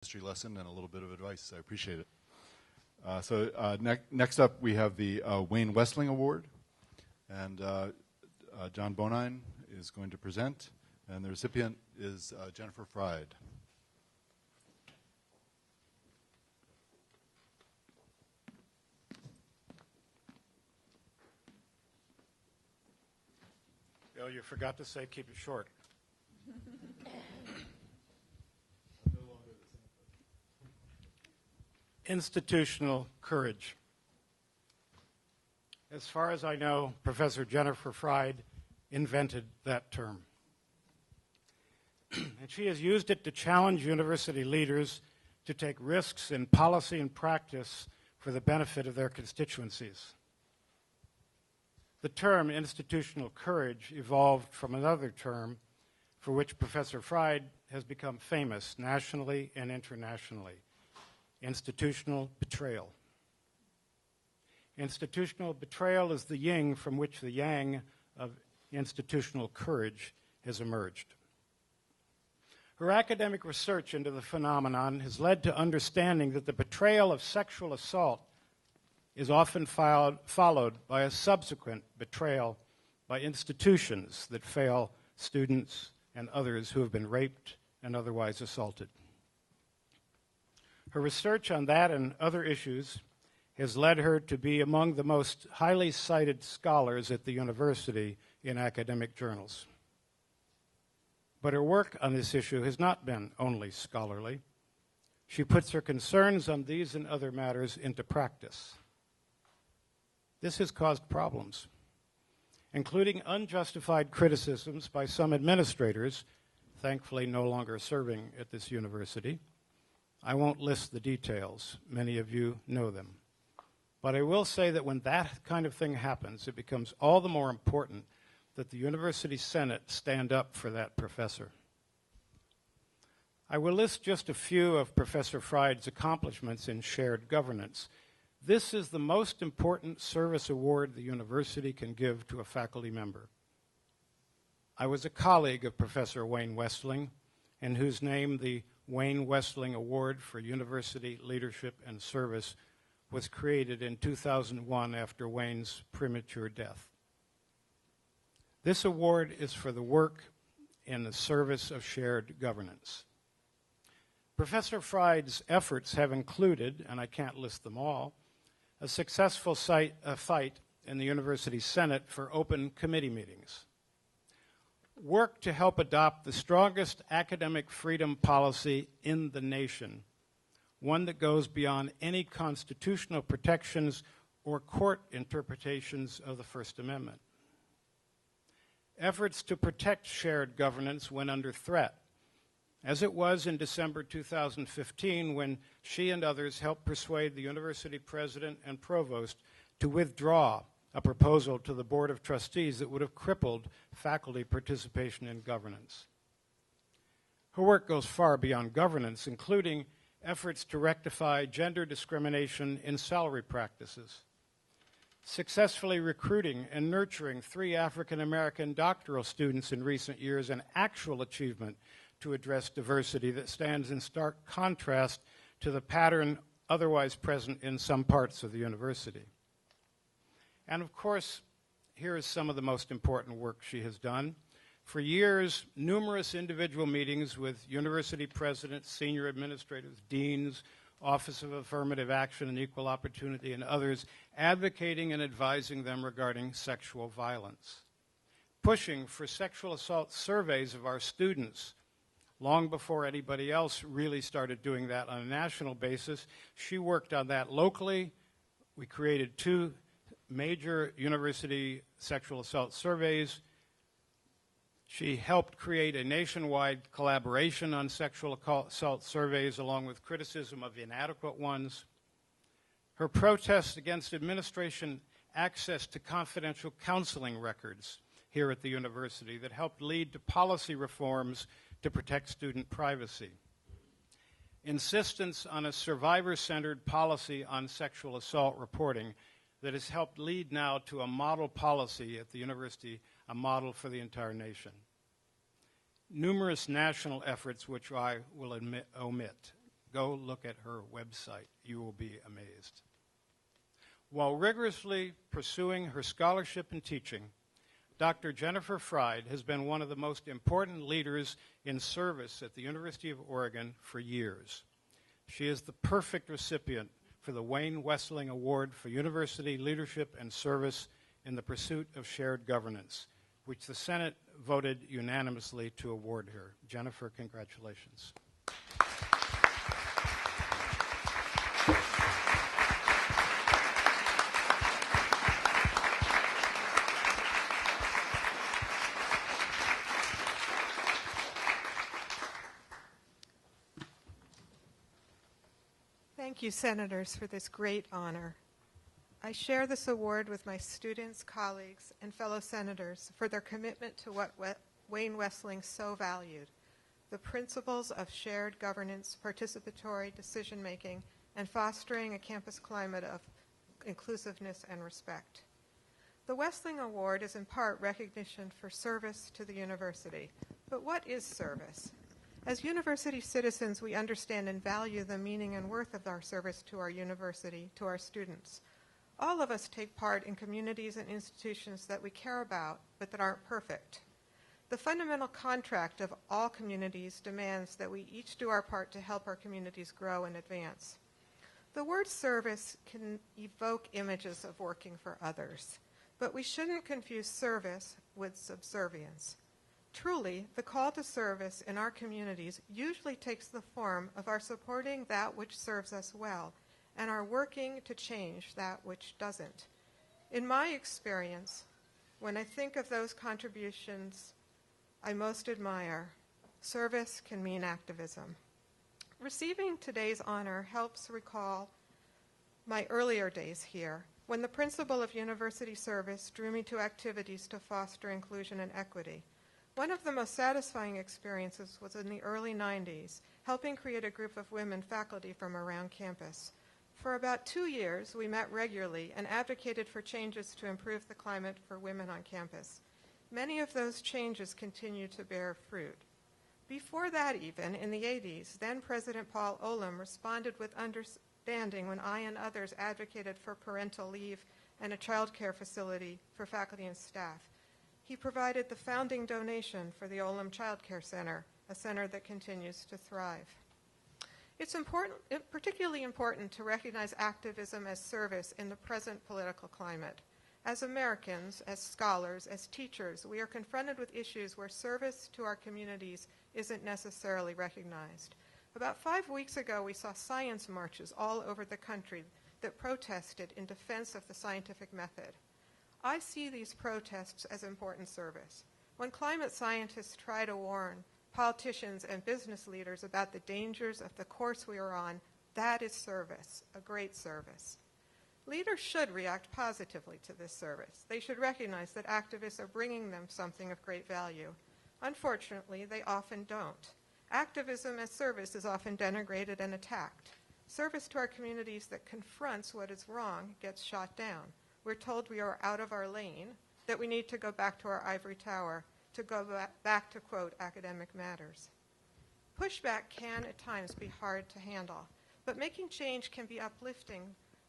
history lesson and a little bit of advice. I appreciate it. Next up, we have the Wayne Westling Award, and John Bonine is going to present, and the recipient is Jennifer Freyd. Bill, you forgot to say keep it short. Institutional courage. As far as I know, Professor Jennifer Freyd invented that term. And she has used it to challenge university leaders to take risks in policy and practice for the benefit of their constituencies. The term institutional courage evolved from another term for which Professor Freyd has become famous nationally and internationally: institutional betrayal. Institutional betrayal is the yin from which the yang of institutional courage has emerged. Her academic research into the phenomenon has led to understanding that the betrayal of sexual assault is often followed by a subsequent betrayal by institutions that fail students and others who have been raped and otherwise assaulted. Her research on that and other issues has led her to be among the most highly cited scholars at the university in academic journals. But her work on this issue has not been only scholarly. She puts her concerns on these and other matters into practice. This has caused problems, including unjustified criticisms by some administrators, thankfully no longer serving at this university. I won't list the details. Many of you know them. But I will say that when that kind of thing happens, it becomes all the more important that the University Senate stand up for that professor. I will list just a few of Professor Freyd's accomplishments in shared governance. This is the most important service award the university can give to a faculty member. I was a colleague of Professor Wayne Westling, in whose name the Wayne Westling Award for University Leadership and Service was created in 2001 after Wayne's premature death. This award is for the work in the service of shared governance. Professor Freyd's efforts have included, and I can't list them all, a successful fight in the University Senate for open committee meetings, work to help adopt the strongest academic freedom policy in the nation, one that goes beyond any constitutional protections or court interpretations of the First Amendment. Efforts to protect shared governance when under threat, as it was in December 2015 when she and others helped persuade the university president and provost to withdraw a proposal to the Board of Trustees that would have crippled faculty participation in governance. Her work goes far beyond governance, including efforts to rectify gender discrimination in salary practices, successfully recruiting and nurturing 3 African American doctoral students in recent years, an actual achievement to address diversity that stands in stark contrast to the pattern otherwise present in some parts of the university. And of course, here is some of the most important work she has done. For years, numerous individual meetings with university presidents, senior administrators, deans, Office of Affirmative Action and Equal Opportunity, and others, advocating and advising them regarding sexual violence. Pushing for sexual assault surveys of our students long before anybody else really started doing that on a national basis. She worked on that locally. We created 2 major university sexual assault surveys. She helped create a nationwide collaboration on sexual assault surveys along with criticism of inadequate ones. Her protest against administration access to confidential counseling records here at the university that helped lead to policy reforms to protect student privacy. Insistence on a survivor-centered policy on sexual assault reporting that has helped lead now to a model policy at the university, a model for the entire nation. Numerous national efforts which I will omit. Go look at her website. You will be amazed. While rigorously pursuing her scholarship and teaching, Dr. Jennifer Freyd has been one of the most important leaders in service at the University of Oregon for years. She is the perfect recipient for the Wayne Westling Award for University Leadership and Service in the Pursuit of Shared Governance, which the Senate voted unanimously to award her. Jennifer, congratulations. Thank you, Senators, for this great honor. I share this award with my students, colleagues, and fellow senators for their commitment to what Wayne Westling so valued, the principles of shared governance, participatory decision-making, and fostering a campus climate of inclusiveness and respect. The Westling Award is in part recognition for service to the university. But what is service? As university citizens, we understand and value the meaning and worth of our service to our university, to our students. All of us take part in communities and institutions that we care about, but that aren't perfect. The fundamental contract of all communities demands that we each do our part to help our communities grow and advance. The word service can evoke images of working for others, but we shouldn't confuse service with subservience. Truly, the call to service in our communities usually takes the form of our supporting that which serves us well and our working to change that which doesn't. In my experience, when I think of those contributions I most admire, service can mean activism. Receiving today's honor helps recall my earlier days here, when the principle of university service drew me to activities to foster inclusion and equity. One of the most satisfying experiences was in the early 90s, helping create a group of women faculty from around campus. For about 2 years, we met regularly and advocated for changes to improve the climate for women on campus. Many of those changes continue to bear fruit. Before that even, in the 80s, then President Paul Olem responded with understanding when I and others advocated for parental leave and a child care facility for faculty and staff. He provided the founding donation for the Olem Child Care Center, a center that continues to thrive. It's particularly important to recognize activism as service in the present political climate. As Americans, as scholars, as teachers, we are confronted with issues where service to our communities isn't necessarily recognized. About 5 weeks ago, we saw science marches all over the country that protested in defense of the scientific method. I see these protests as important service. When climate scientists try to warn politicians and business leaders about the dangers of the course we are on, that is service, a great service. Leaders should react positively to this service. They should recognize that activists are bringing them something of great value. Unfortunately, they often don't. Activism as service is often denigrated and attacked. Service to our communities that confronts what is wrong gets shot down. We're told we are out of our lane, that we need to go back to our ivory tower, to go back to, quote, academic matters. Pushback can at times be hard to handle, but making change can be uplifting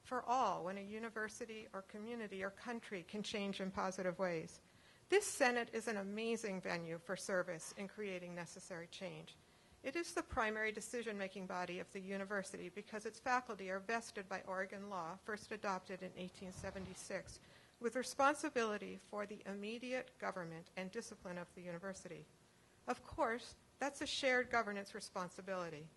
for all when a university or community or country can change in positive ways. This Senate is an amazing venue for service in creating necessary change. It is the primary decision-making body of the university because its faculty are vested by Oregon law, first adopted in 1876, with responsibility for the immediate government and discipline of the university. Of course, that's a shared governance responsibility.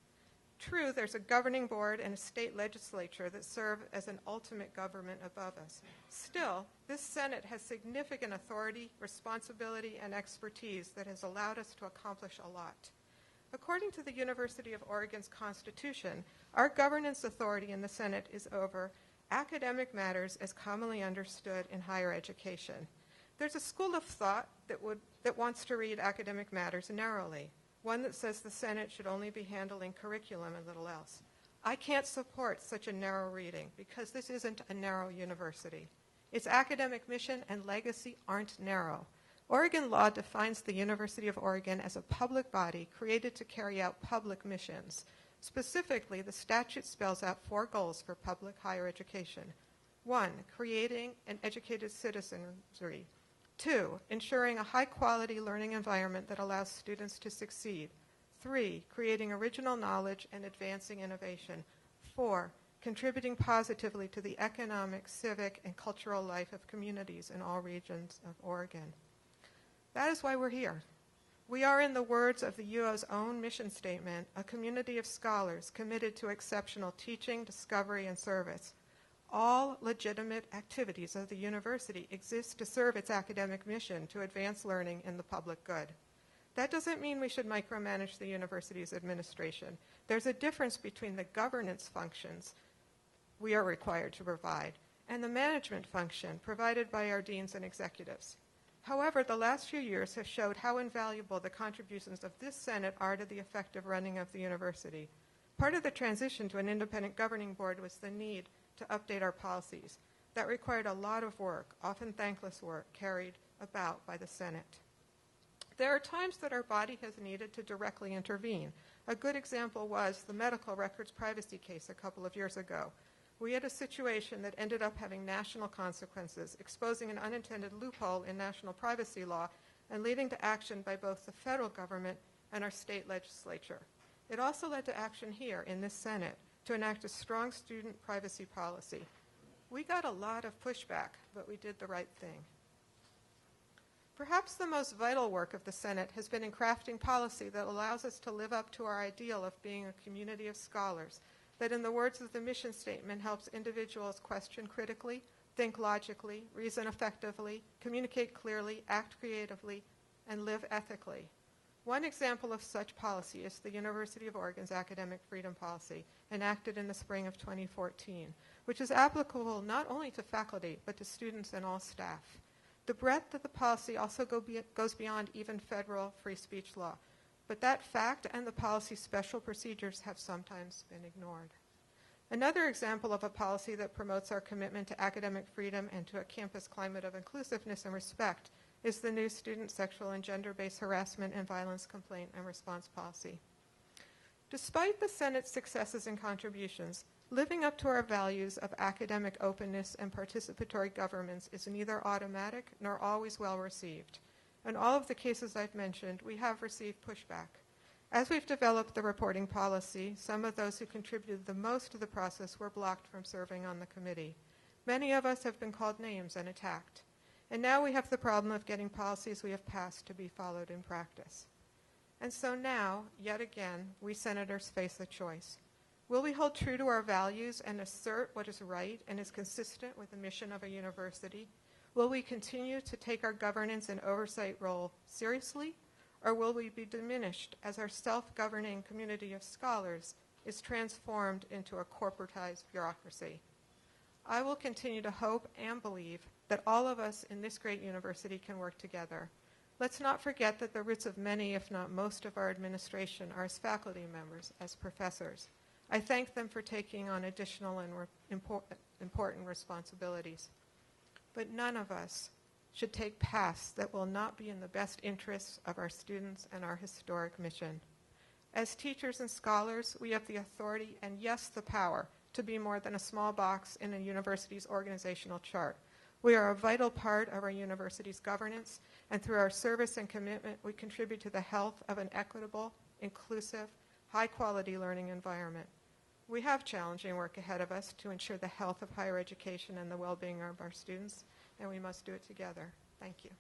True, there's a governing board and a state legislature that serve as an ultimate government above us. Still, this Senate has significant authority, responsibility, and expertise that has allowed us to accomplish a lot. According to the University of Oregon's Constitution, our governance authority in the Senate is over academic matters as commonly understood in higher education. There's a school of thought that wants to read academic matters narrowly, one that says the Senate should only be handling curriculum and little else. I can't support such a narrow reading because this isn't a narrow university. Its academic mission and legacy aren't narrow. Oregon law defines the University of Oregon as a public body created to carry out public missions. Specifically, the statute spells out 4 goals for public higher education. 1, creating an educated citizenry. 2, ensuring a high-quality learning environment that allows students to succeed. 3, creating original knowledge and advancing innovation. 4, contributing positively to the economic, civic, and cultural life of communities in all regions of Oregon. That is why we're here. We are, in the words of the UO's own mission statement, a community of scholars committed to exceptional teaching, discovery, and service. All legitimate activities of the university exist to serve its academic mission to advance learning in the public good. That doesn't mean we should micromanage the university's administration. There's a difference between the governance functions we are required to provide and the management function provided by our deans and executives. However, the last few years have showed how invaluable the contributions of this Senate are to the effective running of the university. Part of the transition to an independent governing board was the need to update our policies. That required a lot of work, often thankless work, carried about by the Senate. There are times that our body has needed to directly intervene. A good example was the medical records privacy case a couple of years ago. We had a situation that ended up having national consequences, exposing an unintended loophole in national privacy law and leading to action by both the federal government and our state legislature. It also led to action here in this Senate to enact a strong student privacy policy. We got a lot of pushback, but we did the right thing. Perhaps the most vital work of the Senate has been in crafting policy that allows us to live up to our ideal of being a community of scholars, that, in the words of the mission statement, helps individuals question critically, think logically, reason effectively, communicate clearly, act creatively, and live ethically. One example of such policy is the University of Oregon's Academic Freedom Policy, enacted in the spring of 2014, which is applicable not only to faculty, but to students and all staff. The breadth of the policy also goes beyond even federal free speech law, but that fact and the policy's special procedures have sometimes been ignored. Another example of a policy that promotes our commitment to academic freedom and to a campus climate of inclusiveness and respect is the new Student Sexual and Gender-Based Harassment and Violence Complaint and Response Policy. Despite the Senate's successes and contributions, living up to our values of academic openness and participatory governance is neither automatic nor always well received. In all of the cases I've mentioned, we have received pushback. As we've developed the reporting policy, some of those who contributed the most to the process were blocked from serving on the committee. Many of us have been called names and attacked. And now we have the problem of getting policies we have passed to be followed in practice. And so now, yet again, we senators face a choice. Will we hold true to our values and assert what is right and is consistent with the mission of a university? Will we continue to take our governance and oversight role seriously, or will we be diminished as our self-governing community of scholars is transformed into a corporatized bureaucracy? I will continue to hope and believe that all of us in this great university can work together. Let's not forget that the roots of many, if not most, of our administration are as faculty members, as professors. I thank them for taking on additional and important responsibilities. But none of us should take paths that will not be in the best interests of our students and our historic mission. As teachers and scholars, we have the authority and, yes, the power to be more than a small box in a university's organizational chart. We are a vital part of our university's governance, and through our service and commitment, we contribute to the health of an equitable, inclusive, high-quality learning environment. We have challenging work ahead of us to ensure the health of higher education and the well-being of our students, and we must do it together. Thank you.